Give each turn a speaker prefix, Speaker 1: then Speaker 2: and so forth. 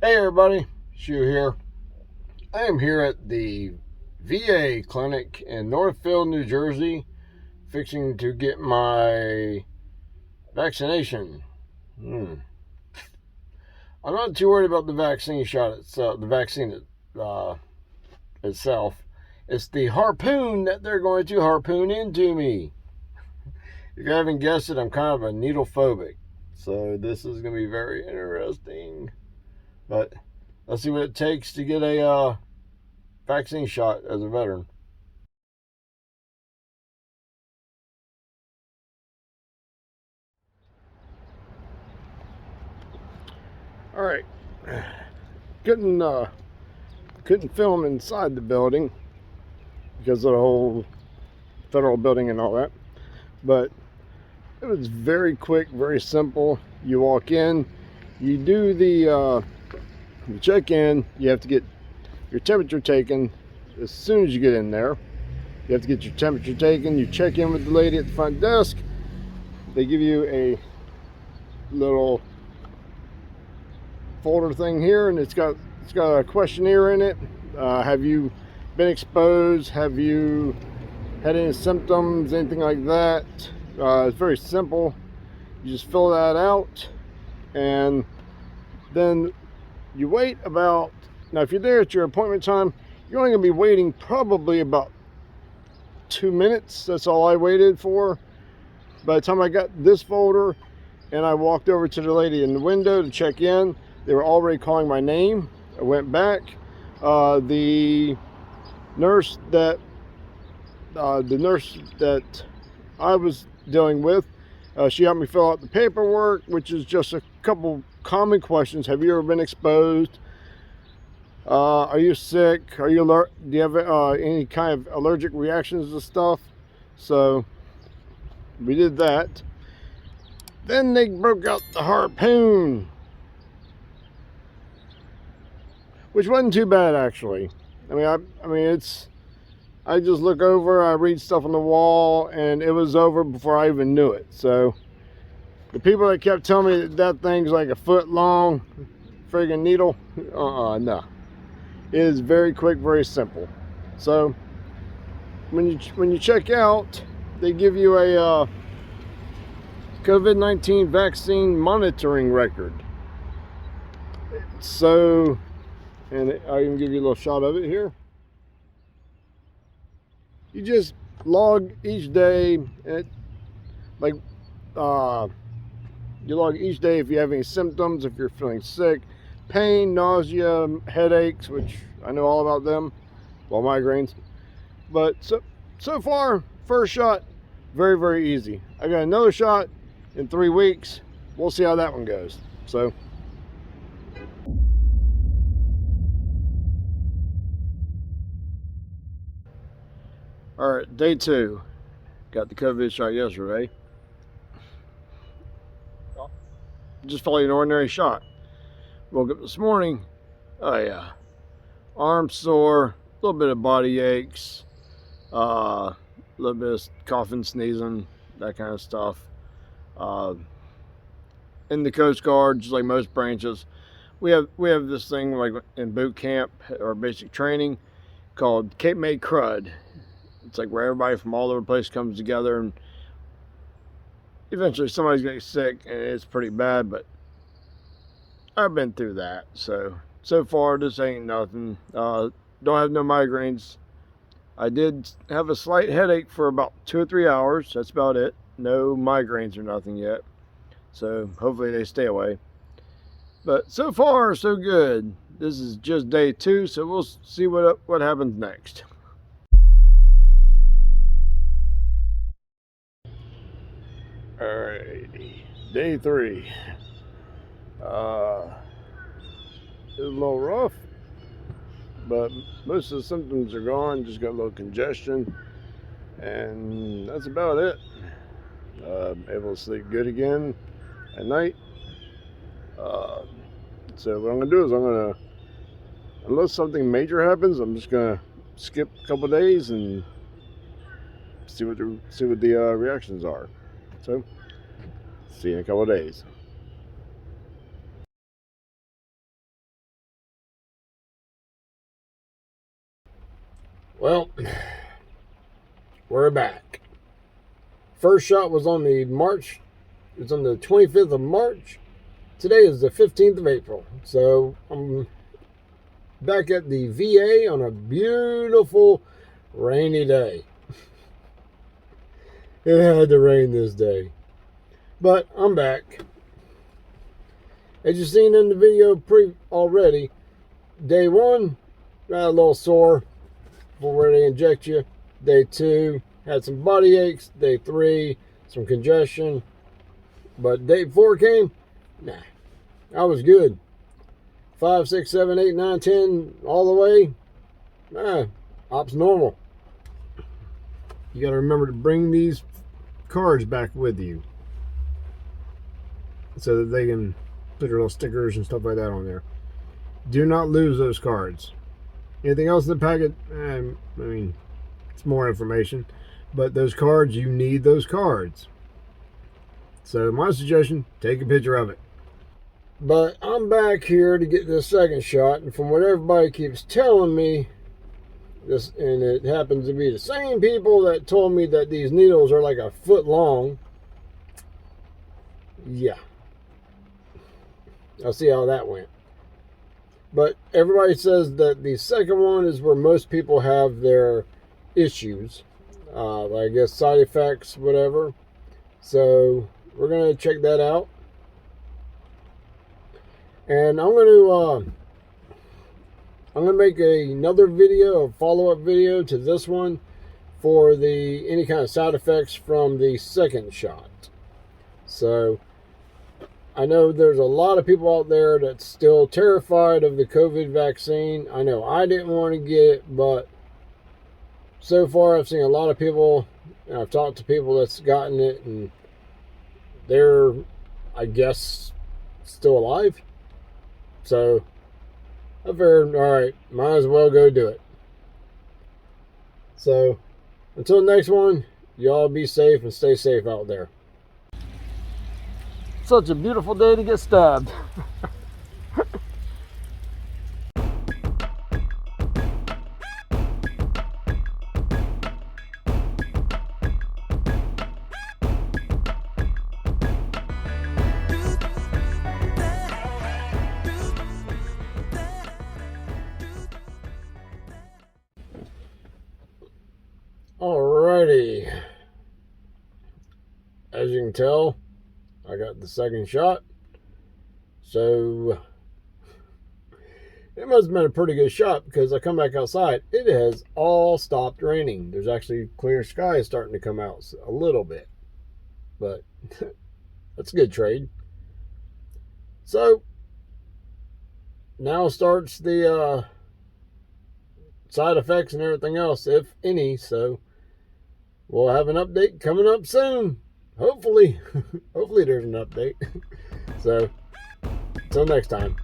Speaker 1: Hey everybody, Shu here. I am here at the VA clinic in Northfield, New Jersey, fixing to get my vaccination. I'm not too worried about the vaccine shot itself, itself. It's the harpoon that they're going to harpoon into me. If you haven't guessed it, I'm kind of a needle phobic, so this is going to be very interesting. But let's see what it takes to get a vaccine shot as a veteran. All right, couldn't couldn't film inside the building because of the whole federal building and all that, but it was very quick, very simple. You walk in, you do you check in. You have to get your temperature taken as soon as you get in there. You have to get your temperature taken. You check in with the lady at the front desk. They give you a little folder thing here, and it's got a questionnaire in it. Have you been exposed? Have you had any symptoms, anything like that? It's very simple. You just fill that out, and then you wait about, now if you're there at your appointment time, you're only going to be waiting probably about 2 minutes. That's all I waited for. By the time I got this folder and I walked over to the lady in the window to check in, they were already calling my name. I went back. The nurse that I was dealing with, she helped me fill out the paperwork, which is just a couple common questions. Have you ever been exposed? Are you sick? Do you have any kind of allergic reactions to stuff? So we did that. Then they broke out the harpoon, which wasn't too bad actually. I just look over, I read stuff on the wall, and it was over before I even knew it. So the people that kept telling me that thing's like a foot long friggin' needle, no. It is very quick, very simple. So when you check out, they give you a COVID-19 vaccine monitoring record. So, and I can give you a little shot of it here. You just log each day, and you log each day if you have any symptoms, if you're feeling sick, pain, nausea, headaches, which I know all about them, well, migraines. But so far, first shot, very, very easy. I got another shot in 3 weeks. We'll see how that one goes. So all right, day 2. Got the COVID shot yesterday. Just probably an ordinary shot. Woke up this morning. Oh yeah, arm sore, a little bit of body aches, a little bit of coughing, sneezing, that kind of stuff. In the Coast Guard, just like most branches, we have this thing like in boot camp or basic training called Cape May Crud. It's like where everybody from all over the place comes together, and eventually somebody's getting sick, and it's pretty bad. But I've been through that, so far this ain't nothing. Don't have no migraines. I did have a slight headache for about 2 or 3 hours. That's about it. No migraines or nothing yet. So hopefully they stay away. But so far so good. This is just day 2, so we'll see what happens next. Alrighty, day 3. It was a little rough, but most of the symptoms are gone. Just got a little congestion, and that's about it. Able to sleep good again at night. So what I'm gonna do is unless something major happens, I'm just gonna skip a couple days and see what the reactions are. So see you in a couple days. Well, we're back. First shot was on the 25th of March. Today is the 15th of April. So I'm back at the VA on a beautiful rainy day. It had to rain this day. But I'm back. As you've seen in the video already, day 1, got a little sore for where they inject you. Day 2, had some body aches. Day 3, some congestion. But day 4 came, nah, I was good. 5, 6, 7, 8, 9, 10, all the way, nah, op's normal. You got to remember to bring these cards back with you so that they can put their little stickers and stuff like that on there. Do not lose those cards. Anything else in the packet, I mean, it's more information, but those cards, you need those cards. So my suggestion, take a picture of it. But I'm back here to get this second shot, and from what everybody keeps telling me, and it happens to be the same people that told me that these needles are like a foot long. Yeah. I'll see how that went. But everybody says that the second one is where most people have their issues. I guess side effects, whatever. So we're going to check that out. And I'm going to make another video, a follow-up video to this one for any kind of side effects from the second shot. So I know there's a lot of people out there that's still terrified of the COVID vaccine. I know I didn't want to get it, but so far I've seen a lot of people, and I've talked to people that's gotten it, and they're, I guess, still alive. So I figured, all right, might as well go do it. So until next one, y'all be safe and stay safe out there. Such a beautiful day to get stabbed. Alrighty. As you can tell, I got the second shot. So it must have been a pretty good shot, because I come back outside, it has all stopped raining. There's actually clear skies starting to come out a little bit. But that's a good trade. So now starts the side effects and everything else, if any. So we'll have an update coming up soon. Hopefully. Hopefully there's an update. So until next time.